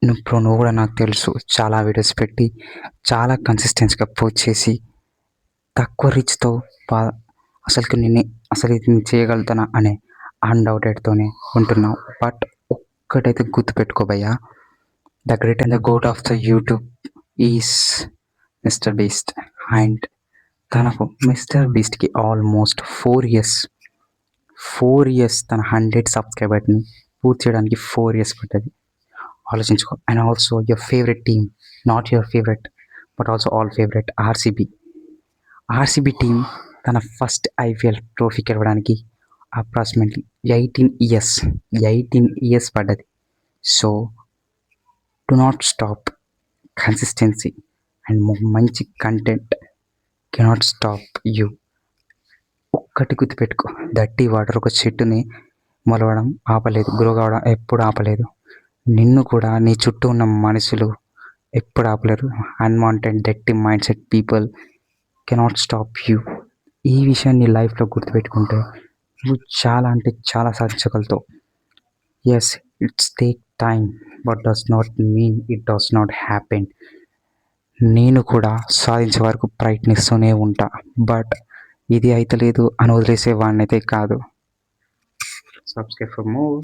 నువ్వు కూడా నాకు తెలుసు చాలా వీడియోస్ పెట్టి చాలా కన్సిస్టెన్సీగా పోస్ట్ చేసి తక్కువ రీచ్తో అసలుకి అసలు ఇది నేను చేయగలుగుతానా అనే అన్డౌటెడ్తోనే ఉంటున్నావు. బట్ ఒక్కటైతే గుర్తుపెట్టుకో భయ్యా, the great and the goat of the YouTube is mister Beast. And తనకు మిస్టర్ బీస్ట్కి ఆల్మోస్ట్ 4 ఇయర్స్ తన 100 సబ్స్క్రైబర్ని పూర్తి చేయడానికి 4 ఇయర్స్ పడ్డది. ఆలోచించుకో. And also your favourite team, not your favourite but also all favourite RCB team తన ఫస్ట్ ఐపీఎల్ ట్రోఫీ గెలవడానికి అప్రాక్సిమేట్లీ 18 ఇయర్స్ పడ్డది. So do not stop. Consistency and మంచి కంటెంట్ కెనాట్ స్టాప్ యూ. ఒక్కటి గుర్తుపెట్టుకో, దట్టి వాటర్ ఒక చెట్టుని మొలవడం ఆపలేదు, గ్రో కావడం ఎప్పుడు ఆపలేదు. నిన్ను కూడా నీ చుట్టూ ఉన్న మనుషులు ఎప్పుడు ఆపలేరు. Unwanted dirty mindset people cannot stop you. ఈ విషయాన్ని లైఫ్లో గుర్తుపెట్టుకుంటే నువ్వు చాలా అంటే చాలా సాధించగలుగుతావు. Yes, it's take time but does not mean it does not happen. నేను కూడా సాధించే వరకు ప్రయత్నిస్తూనే ఉంటా. బట్ ఇది అయితే లేదు అని వదిలేసే వాడినైతే కాదు. Subscribe for more.